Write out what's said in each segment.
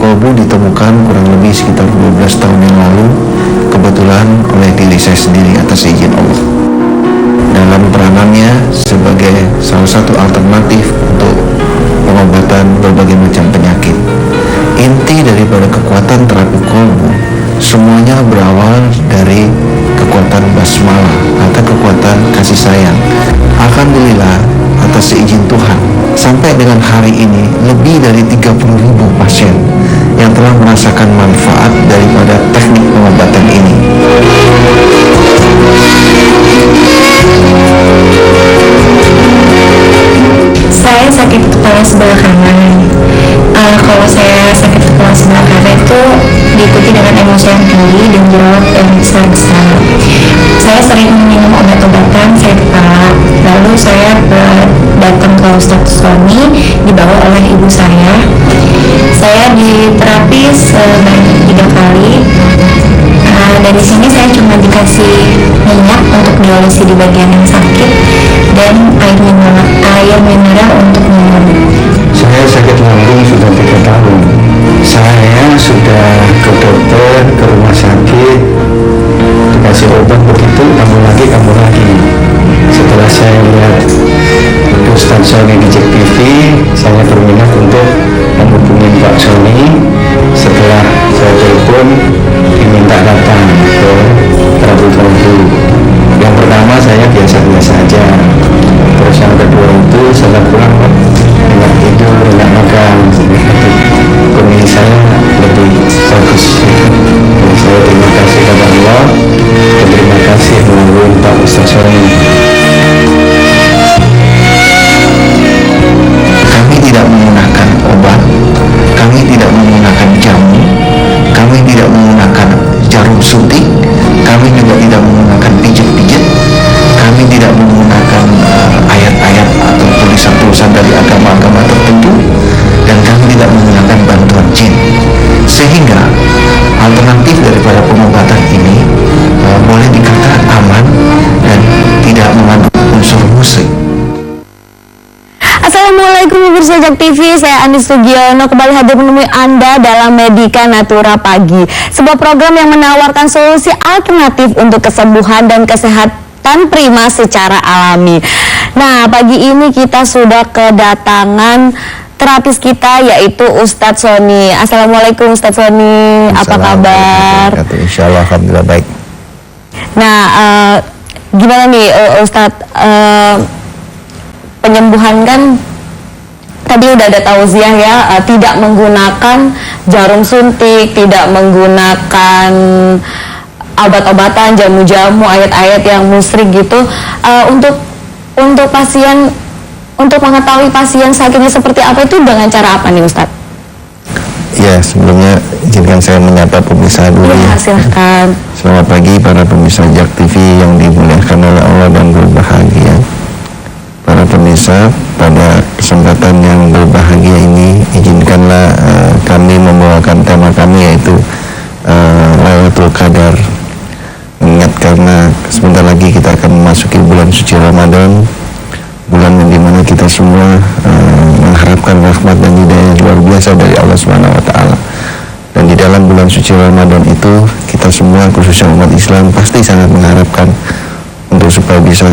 kolbu ditemukan kurang lebih sekitar 12 tahun yang lalu, kebetulan oleh diri saya sendiri atas izin Allah. Dalam peranannya sebagai salah satu alternatif untuk pengobatan berbagai macam penyakit. Inti daripada kekuatan terapi kolbu semuanya berawal dari kekuatan basmalah atau kekuatan kasih sayang. Alhamdulillah, atas izin Tuhan, sampai dengan hari ini lebih dari 30.000 pasien yang telah merasakan manfaat daripada teknik pengobatan ini. Saya sakit kepala sebelah kanan. Kalau saya sakit kepala sebelah kanan itu diikuti dengan emosi yang tinggi dan jerawat yang besar-besar. Saya sering minum obat-obatan sakit kepala. Lalu saya datang ke Ustadz Sony, dibawa oleh ibu saya. Saya diterapi sebanyak 3 kali. Dan di sini saya cuma dikasih minyak untuk diolesi di bagian yang sakit dan air mineral untuk minum. Saya sakit lambung sudah 3 tahun. Saya sudah ke dokter, ke rumah sakit, dikasih obat begitu, kamu lagi. Setelah saya lihat Ustadz Sony di JEK TV, saya berminat untuk menghubungi Pak Sony. Setelah saya telepon, diminta datang ke terapi kolbu. Yang pertama saya biasa-biasa aja. Terus yang kedua itu setelah pulang enak tidur, enak makan, kondisi saya lebih bagus. Jadi saya terima kasih kepada Allah dan terima kasih melalui Pak Ustadz Sony. Kami tidak menggunakan obat, kami tidak menggunakan jamu, kami tidak menggunakan jarum suntik, kami juga tidak menggunakan pijat-pijat, kami tidak menggunakan ayat-ayat atau tulisan-tulisan dari agama-agama tertentu, dan kami tidak menggunakan bantuan jin. Sehingga alternatif daripada pengobatan ini boleh dikatakan aman dan tidak mengandung unsur musrik. Assalamualaikum pemirsa JEK TV, saya Anis Sugiono kembali hadir menemui Anda dalam Medika Natura Pagi, sebuah program yang menawarkan solusi alternatif untuk kesembuhan dan kesehatan prima secara alami. Nah, pagi ini kita sudah kedatangan terapis kita yaitu Ustadz Sony. Assalamualaikum Ustadz Sony, apa kabar? Insya Allah alhamdulillah baik. Nah, gimana nih Ustadz, penyembuhan kan tadi udah ada tausiah ya, tidak menggunakan jarum suntik, tidak menggunakan obat-obatan, jamu-jamu, ayat-ayat yang musyrik gitu. Untuk pasien, untuk mengetahui pasien sakitnya seperti apa itu dengan cara apa nih Ustadz? Ya, sebelumnya izinkan saya menyapa pemirsa dulu ya. Silahkan. Selamat pagi para pemirsa JEK TV yang dimuliakan oleh Allah dan berbahagia. Para pemirsa, pada kesempatan yang berbahagia ini izinkanlah kami membawakan tema kami yaitu Lailatul Qadar. Mengingat karena sebentar lagi kita akan memasuki bulan suci Ramadan, bulan yang dimana kita semua mengharapkan rahmat dan hidayah luar biasa dari Allah Subhanahu wa Ta'ala. Dan di dalam bulan suci Ramadan itu kita semua khususnya umat Islam pasti sangat mengharapkan untuk supaya bisa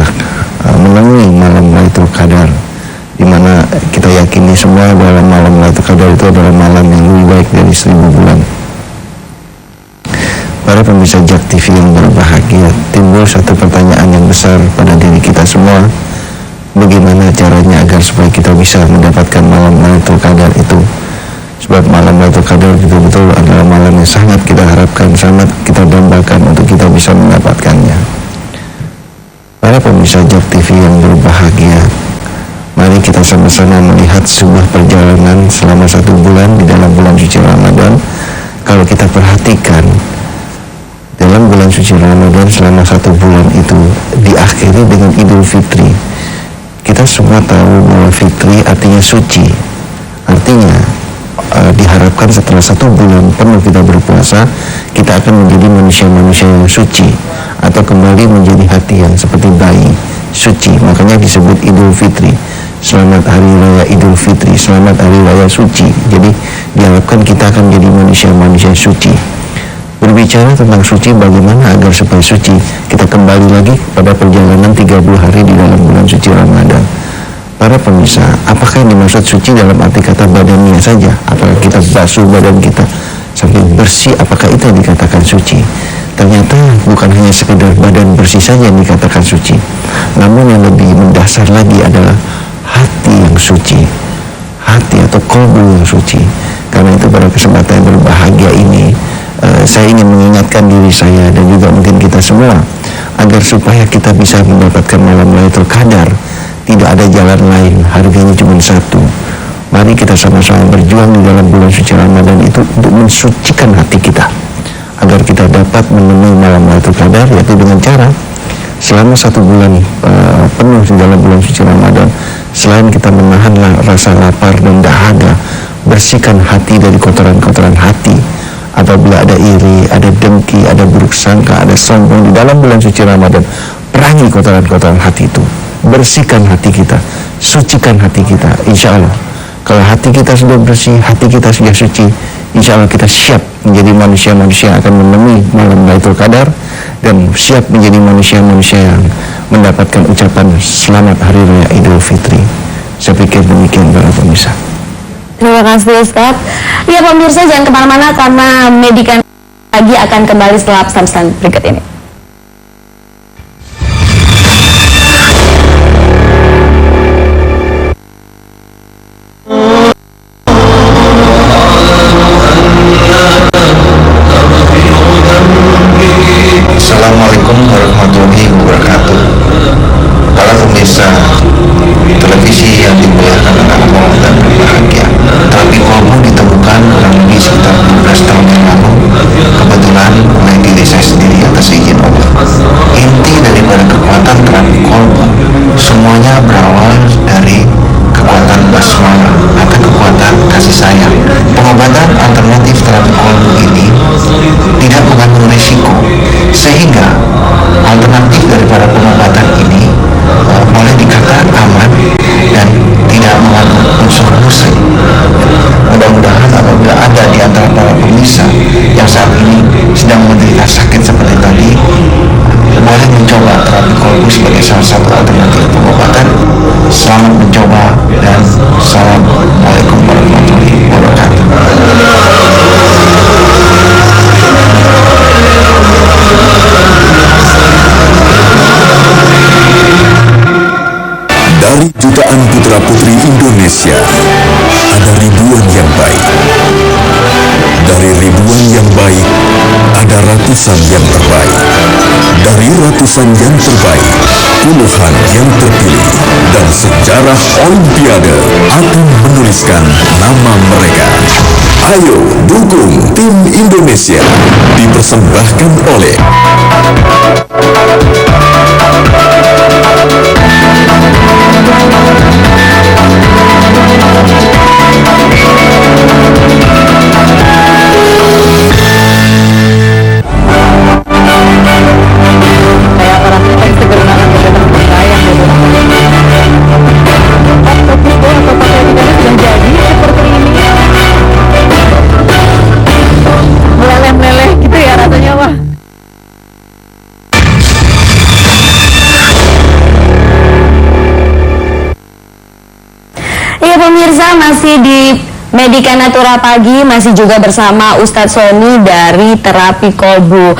menemui malam Lailatul Qadar, di mana kita yakini semua dalam malam Lailatul Qadar itu adalah malam yang lebih baik dari 1000 bulan. Para pemirsa JEK TV yang berbahagia, timbul satu pertanyaan yang besar pada diri kita semua. Bagaimana caranya agar supaya kita bisa mendapatkan malam Lailatul Qadar itu? Sebab malam Lailatul Qadar betul-betul adalah malam yang sangat kita harapkan, sangat kita dambakan untuk kita bisa mendapatkannya. Para pemirsa JEK TV yang berbahagia, mari kita sama-sama melihat sebuah perjalanan selama 1 bulan di dalam bulan suci Ramadan. Kalau kita perhatikan, dalam bulan suci Ramadan selama 1 bulan itu diakhiri dengan Idul Fitri. Kita semua tahu bahwa Fitri artinya suci. Artinya diharapkan setelah 1 bulan penuh kita berpuasa, kita akan menjadi manusia-manusia yang suci, atau kembali menjadi hati yang seperti bayi suci. Makanya disebut Idul Fitri. Selamat Hari Raya Idul Fitri, selamat Hari Raya Suci. Jadi diharapkan kita akan menjadi manusia-manusia suci. Berbicara tentang suci, bagaimana agar supaya suci, kita kembali lagi pada perjalanan 30 hari di dalam bulan suci Ramadan. Para pemirsa, apakah yang dimaksud suci dalam arti kata badannya saja? Apakah kita basuh badan kita sampai bersih, apakah itu yang dikatakan suci? Ternyata bukan hanya sekedar badan bersih saja yang dikatakan suci, namun yang lebih mendasar lagi adalah hati yang suci, hati atau kolbu yang suci. Karena itu pada kesempatan yang berbahagia ini, saya ingin mengingatkan diri saya dan juga mungkin kita semua, agar supaya kita bisa mendapatkan malam Lailatul Qadar. Tidak ada jalan lain, harganya cuma satu. Mari kita sama-sama berjuang di dalam bulan suci Ramadan itu untuk mensucikan hati kita, agar kita dapat menemui malam Lailatul Qadar, yaitu dengan cara selama 1 bulan penuh di dalam bulan suci Ramadan, selain kita menahan rasa lapar dan dahaga, bersihkan hati dari kotoran-kotoran hati. Apabila ada iri, ada dengki, ada buruk sangka, ada sombong di dalam bulan suci Ramadan, perangi kotoran-kotoran hati itu, bersihkan hati kita, sucikan hati kita. Insya Allah, kalau hati kita sudah bersih, hati kita sudah suci, insya Allah kita siap menjadi manusia-manusia yang akan menemui malam Lailatul Qadar, dan siap menjadi manusia-manusia yang mendapatkan ucapan selamat Hari Raya Idul Fitri. Saya pikir demikian para pemirsa. Terima kasih Ustaz. Ya pemirsa, jangan kemana-mana karena Medikan Pagi akan kembali setelah pesan-pesan berikut ini. Assalamualaikum warahmatullahi wabarakatuh. Para pemirsa televisi yang dimuliakan Allah dan berbahagia, terapi kolbu ditemukan kurang lebih sekitar 12 tahun yang lalu, kebetulan oleh diri saya sendiri atas izin Allah. Inti daripada kekuatan terapi kolbu semuanya berawal dari kekuatan basmalah atau kekuatan kasih sayang. Pengobatan alternatif terapi kolbu ini tidak mengandung risiko, sehingga alternatif daripada pengobatan ini boleh dikatakan aman dan tidak mengandung unsur musrik. Mudah-mudahan apabila ada di antara para pemirsa yang saat ini sedang menderita sakit seperti tadi, boleh mencoba terapi kolbu sebagai salah satu alternatif pengobatan. Selamat mencoba dan Assalamualaikum warahmatullahi wabarakatuh. Dari jutaan putra-putri Indonesia, ada ribuan yang baik. Dari ribuan yang baik, ada ratusan yang terbaik. Dari ratusan yang terbaik, puluhan yang terpilih. Dan sejarah Olimpiade akan menuliskan nama mereka. Ayo dukung tim Indonesia. Dipersembahkan oleh Pemirsa, masih di Medikan Natura Pagi, masih juga bersama Ustadz Sony dari Terapi Kolbu.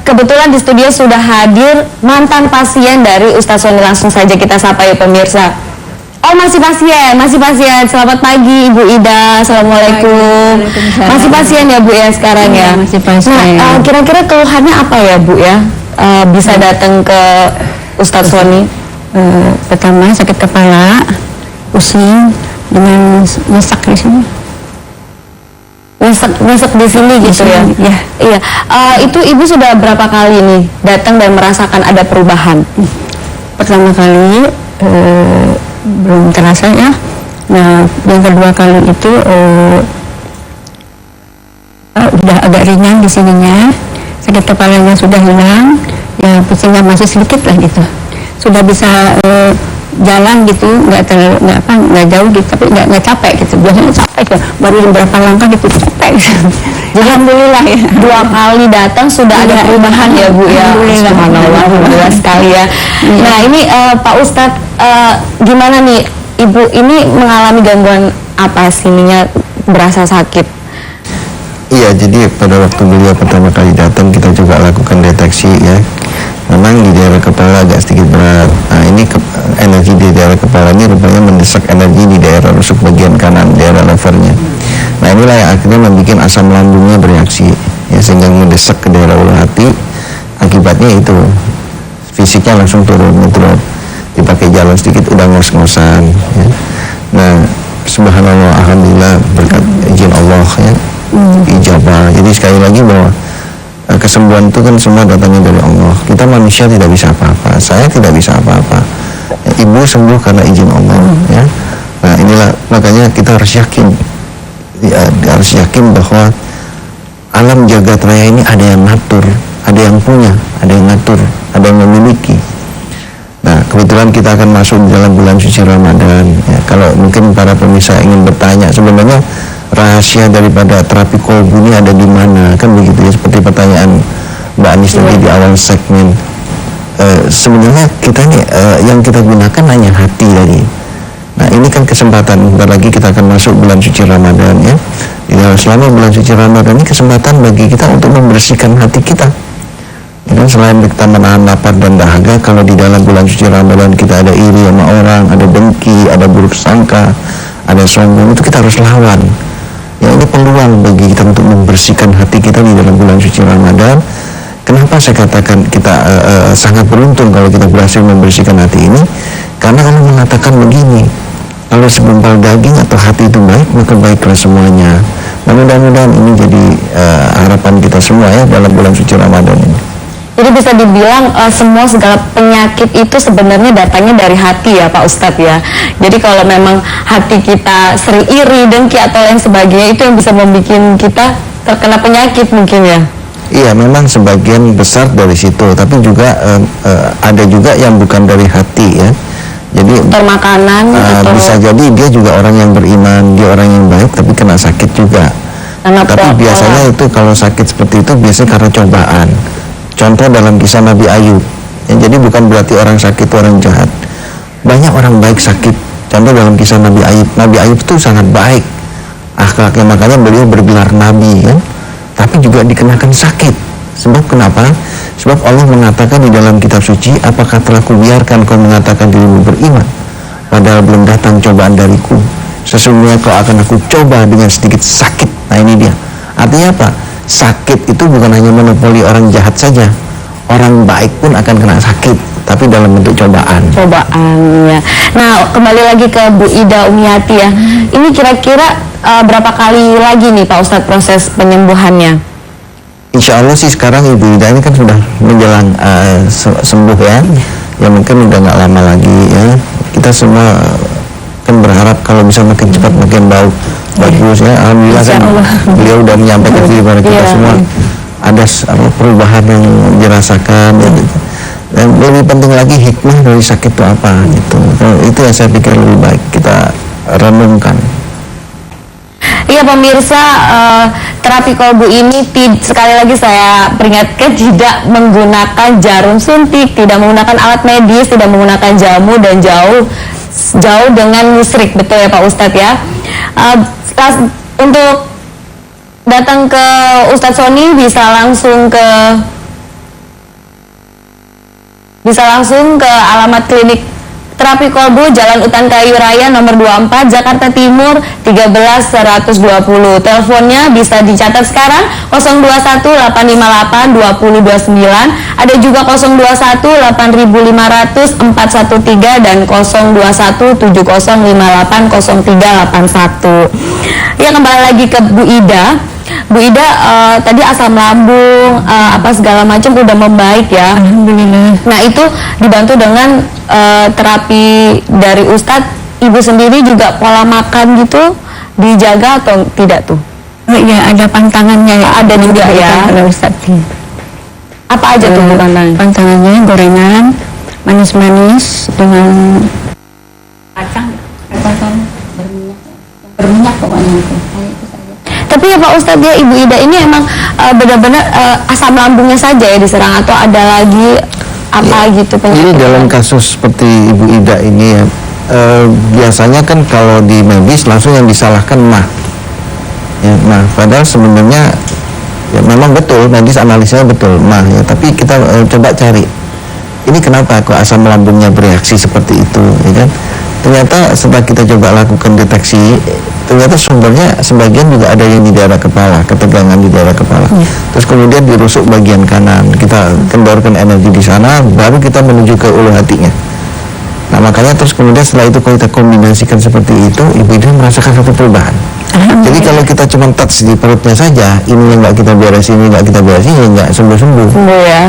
Kebetulan di studio sudah hadir mantan pasien dari Ustadz Sony. Langsung saja kita sapa ya pemirsa. Oh, masih pasien. Selamat pagi Ibu Ida. Assalamualaikum. Masih pasien ya Bu ya sekarang ya? Masih pasien. Nah, kira-kira keluhannya apa ya Bu ya? Bisa datang ke Ustadz Sony? Pertama sakit kepala, pusing, dengan nyesek di sini. Nyesek di sini gitu ya? Iya. Itu Ibu sudah berapa kali nih datang dan merasakan ada perubahan? Pertama kali belum terasa ya. Nah, yang kedua kali itu udah agak ringan di sininya. Sakit kepalanya sudah hilang, ya pusingnya masih sedikit lah gitu. Sudah bisa jalan gitu, nggak jauh gitu, tapi nggak capek gitu. Biasanya capek gitu, baru berapa langkah gitu capek. Jadi alhamdulillah ya, 2 kali datang sudah ada perubahan ya Bu ya. Alhamdulillah. Subhanallah, alhamdulillah sekali ya. Nah ini Pak Ustadz, gimana nih Ibu ini mengalami gangguan apa sih, ininya berasa sakit? Iya, jadi pada waktu beliau pertama kali datang kita juga lakukan deteksi ya. Memang di daerah kepala agak sedikit berat. Nah ini energi di daerah kepala ini rupanya mendesak energi di daerah rusuk bagian kanan, daerah levernya. Nah inilah yang akhirnya membuat asam lambungnya bereaksi ya, sehingga mendesak ke daerah ulu hati. Akibatnya itu fisiknya langsung turun, drop. Dipakai jalan sedikit udah ngos-ngosan ya. Nah subhanallah, alhamdulillah berkat izin Allah ya, ijabah. Jadi sekali lagi bahwa kesembuhan itu kan semua datangnya dari Allah. Kita manusia tidak bisa apa-apa, saya tidak bisa apa-apa ya, Ibu sembuh karena izin Allah ya. Nah inilah makanya kita harus yakin ya, harus yakin bahwa alam jagat raya ini ada yang ngatur, ada yang punya, ada yang ngatur, ada yang memiliki. Nah kebetulan kita akan masuk di dalam bulan suci Ramadan ya. Kalau mungkin para pemirsa ingin bertanya sebenarnya rahasia daripada terapi kolbu ini ada di mana, kan begitu ya, seperti pertanyaan Mbak Anis tadi di awal segmen. Sebenarnya kita nih yang kita gunakan hanya hati tadi. Nah ini kan kesempatan, bentar lagi kita akan masuk bulan suci Ramadan ya. Selama bulan suci Ramadan ini kesempatan bagi kita untuk membersihkan hati kita. Ya, selain kita menahan lapar dan dahaga, kalau di dalam bulan suci Ramadan kita ada iri sama orang, ada dengki, ada buruk sangka, ada sombong, itu kita harus lawan. Ya ini peluang bagi kita untuk membersihkan hati kita di dalam bulan suci Ramadan. Kenapa saya katakan kita sangat beruntung kalau kita berhasil membersihkan hati ini? Karena Allah mengatakan begini, kalau segumpal daging atau hati itu baik, maka baiklah semuanya. Nah, mudah-mudahan ini jadi harapan kita semua ya dalam bulan suci Ramadan ini. Jadi bisa dibilang semua segala penyakit itu sebenarnya datangnya dari hati ya Pak Ustadz ya. Jadi kalau memang hati kita sering iri, dengki atau lain sebagainya, itu yang bisa membuat kita terkena penyakit mungkin ya. Iya, memang sebagian besar dari situ, tapi juga ada juga yang bukan dari hati ya. Jadi Faktor makanan atau bisa jadi dia juga orang yang beriman, dia orang yang baik, tapi kena sakit juga. Tapi biasanya itu kalau sakit seperti itu biasanya karena cobaan. Contoh dalam kisah Nabi Ayub ya, jadi bukan berarti orang sakit itu orang jahat. Banyak orang baik sakit. Contoh dalam kisah Nabi Ayub, Nabi Ayub itu sangat baik akhlaknya, makanya beliau bergelar Nabi kan, tapi juga dikenakan sakit. Sebab kenapa? Sebab Allah mengatakan di dalam kitab suci, apakah telah kubiarkan kau mengatakan dirimu beriman padahal belum datang cobaan dariku, sesungguhnya kau akan aku coba dengan sedikit sakit. Nah ini dia, artinya apa? Sakit itu bukan hanya monopoli orang jahat saja, orang baik pun akan kena sakit, tapi dalam bentuk cobaan. Ya. Nah kembali lagi ke Bu Ida Umiati ya, ini kira-kira berapa kali lagi nih Pak Ustadz proses penyembuhannya? Insya Allah sih sekarang Ibu Ida ini kan sudah menjelang sembuh ya, ya mungkin udah nggak lama lagi ya. Kita semua kan berharap kalau bisa makin cepat makin bagus ya. Alhamdulillah kan beliau udah menyampaikan kepada kita semua ada perubahan yang dirasakan ya. Dan lebih penting lagi hikmah dari sakit itu apa gitu. Itu yang saya pikir lebih baik kita renungkan. Iya pemirsa, terapi kolbu ini sekali lagi saya peringatkan tidak menggunakan jarum suntik, tidak menggunakan alat medis, tidak menggunakan jamu, dan jauh dengan musrik, betul ya Pak Ustadz ya. Untuk datang ke Ustadz Sony bisa langsung ke alamat klinik terapi kolbu Jalan Utan Kayu Raya nomor 24 Jakarta Timur 13120. Teleponnya bisa dicatat sekarang 0218582029, ada juga 0218550413 dan 0217058031. Ya kembali lagi ke Bu Ida. Bu Ida tadi asam lambung apa segala macam udah membaik ya. Alhamdulillah. Nah itu dibantu dengan terapi dari Ustadz. Ibu sendiri juga pola makan gitu dijaga atau tidak tuh? Oh iya, ada pantangannya ya. Ada juga ya. Oleh Ustadz. Apa aja tuh pantangan? Pantangannya gorengan, manis-manis dengan katakan berminyak pokoknya itu. Itu saja. Tapi ya Pak Ustadz ya, Ibu Ida ini emang benar-benar asam lambungnya saja ya diserang atau ada lagi apa gitu Jadi penyakit? dalam kasus seperti Ibu Ida ini ya, biasanya kan kalau di medis langsung yang disalahkan mah. Ya, nah, padahal sebenarnya ya memang betul medis analisanya betul mah ya, tapi kita coba cari ini kenapa kok asam lambungnya bereaksi seperti itu, ya kan? Ternyata setelah kita coba lakukan deteksi, ternyata sumbernya sebagian juga ada yang di daerah kepala, ketegangan di daerah kepala. Terus kemudian dirusuk bagian kanan, kita kendorkan energi di sana, baru kita menuju ke ulu hatinya. Nah makanya terus kemudian setelah itu kalau kita kombinasikan seperti itu, Ibu Ida merasakan satu perubahan. Jadi kalau kita cuma touch di perutnya saja, ini yang nggak kita beresin, ini nggak kita beresin, ya nggak sembuh-sembuh. Sembuh ya,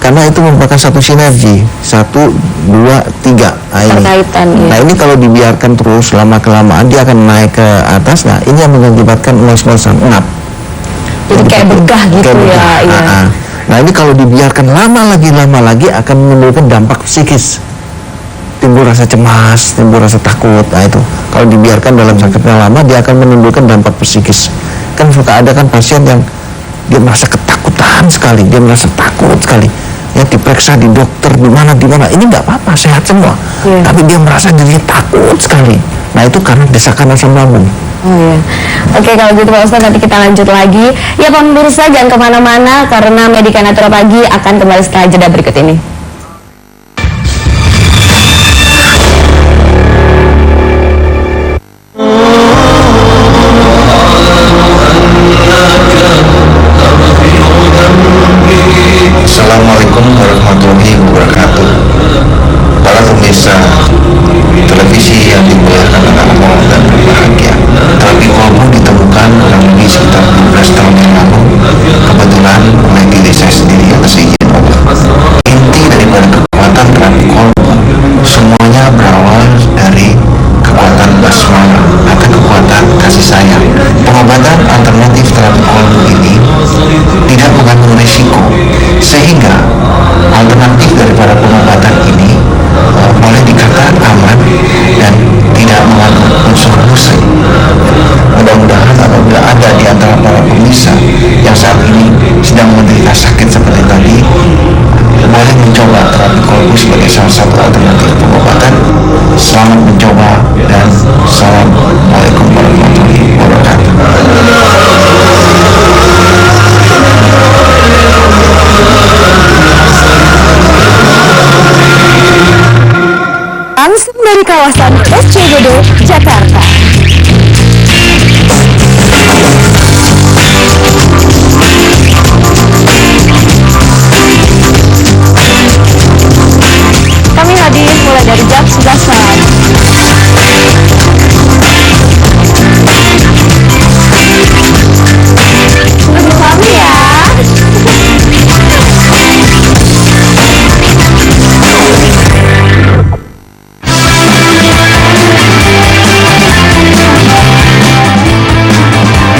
Karena itu merupakan satu sinergi, 1, 2, 3. Nah, ini. Berkaitan, ya. Nah ini kalau dibiarkan terus lama kelamaan dia akan naik ke atas. Nah ini yang mengakibatkan ngos-ngosan, ngap. jadi kayak begah gitu Kayak ya. begah. Iya. Nah ini kalau dibiarkan lama lagi akan menimbulkan dampak psikis. Timbul rasa cemas, timbul rasa takut. Nah itu kalau dibiarkan dalam sakitnya lama dia akan menimbulkan dampak psikis. Kan suka ada kan pasien yang dia merasa ketakutan sekali, dia merasa takut sekali. Ya diperiksa di dokter di mana, ini nggak apa-apa, sehat semua. Tapi dia merasa dirinya takut sekali. Nah itu karena desakan asam lambung. Oh iya. Oke, kalau gitu Pak Ustadz nanti kita lanjut lagi. Ya pemirsa jangan kemana-mana karena Medika Natura Pagi akan kembali setelah jeda berikut ini. Assalamualaikum warahmatullahi wabarakatuh. Para pemirsa televisi yang dimuliakan Allah dan berbahagia, terapi kolbu ditemukan kurang lebih sekitar 12 tahun yang lalu, kebetulan oleh diri saya sendiri atas izin Allah. Inti daripada kekuatan terapi kolbu semuanya berawal dari kekuatan basmalah atau kekuatan kasih sayang. Pengobatan alternatif terapi kolbu ini tidak mengandung risiko, sehingga alternatif daripada pengobatan ini boleh dikatakan aman dan tidak mengandung unsur musik. Mudah-mudahan apabila ada di antara para pemirsa yang saat ini sedang menderita sakit seperti tadi, boleh mencoba terapi kolbu sebagai salah satu alternatif pengobatan. Selamat mencoba dan Assalamualaikum warahmatullahi wabarakatuh. Langsung dari kawasan SCBD, Jakarta. Kami hadir mulai dari jam 11 malam. Bersama ya.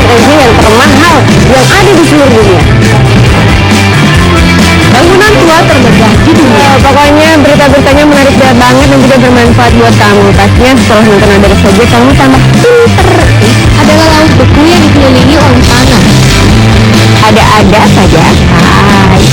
Energi yang termahal yang ada di seluruh dunia. Bangunan tua terbesar di dunia. Pokoknya berita-beritanya menarik banget dan juga bermanfaat buat kamu. Pastinya setelah nonton ada saja kamu tambah pinter. Adalah laut beku yang dikelilingi oleh tanah. Ada-ada saja. Hai.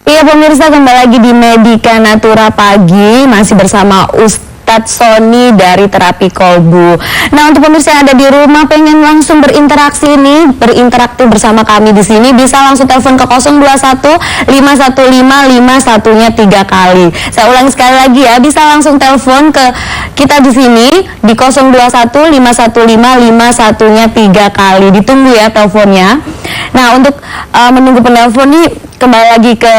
Iya pemirsa, kembali lagi di Medika Natura Pagi, masih bersama Ustadz Sony dari Terapi Kolbu. Nah untuk pemirsa yang ada di rumah pengen langsung berinteraksi nih, berinteraktif bersama kami di sini, bisa langsung telepon ke 021 515 51-nya 3 kali. Saya ulangi sekali lagi ya, bisa langsung telepon ke kita di sini di 021 515 51-nya 3 kali. Ditunggu ya teleponnya. Nah untuk menunggu penelpon nih, kembali lagi ke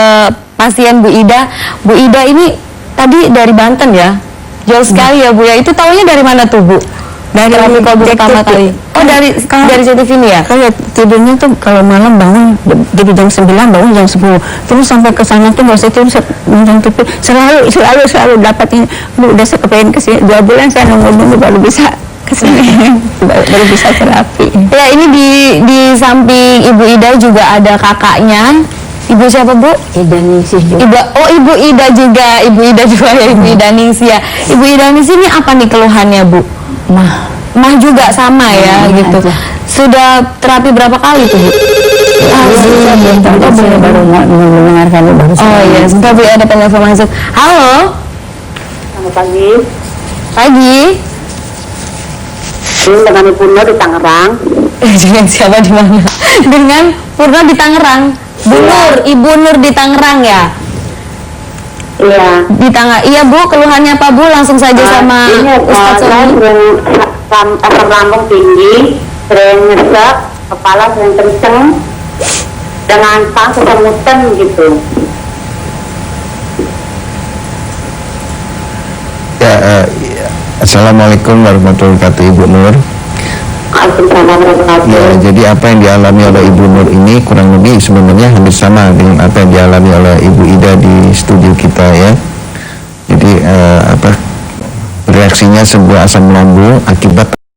pasien Bu Ida. Bu Ida ini tadi dari Banten ya? Jauh sekali ya Bu ya. Itu taunya dari mana tuh Bu? Dari terapi kolbu pertama kali. Oh dari CCTV ini ya? Kayak tidurnya tuh kalau malam bangun jadi jam 9, bangun jam 10. Terus sampai ke sana tuh waktu itu nonton TV selalu dapat ini. Udah saya kepengen ke sini 2 bulan saya nunggu baru bisa kesini baru bisa terapi. Ya, ini di samping Ibu Ida juga ada kakaknya. Ibu siapa, Bu? Ida Ningsih juga. Ibu Ida juga. Ibu Ida juga ya, Ibu Ida Ningsih ya. Ibu Ida Ningsih ini apa nih keluhannya, Bu? Mah juga sama ya gitu. aja. Sudah terapi berapa kali tuh, Bu? Belum tahu, saya baru mendengarkan baru. Oh iya, sebentar Bu, ada penelpon masuk. Halo, Selamat pagi. pagi. Ini dengan Ibu Nur di Tangerang. Dengan siapa di mana? Dengan Purna di Tangerang. Bu Nur, Ibu Nur di Tangerang ya? Iya. Di Tangerang. Iya Bu, keluhannya apa Bu? Langsung saja sama Ini Ustadz saya Sony. sering asam lambung tinggi, sering nyesek, kepala sering kenceng, dengan kesemutan gitu. Ya, Assalamualaikum warahmatullahi wabarakatuh, Ibu Nur. Waalaikumsalam warahmatullahi Ya, jadi apa yang dialami oleh Ibu Nur ini kurang lebih sebenarnya hampir sama dengan apa yang dialami oleh Ibu Ida di studio kita ya. Jadi reaksinya sebuah asam lambung akibat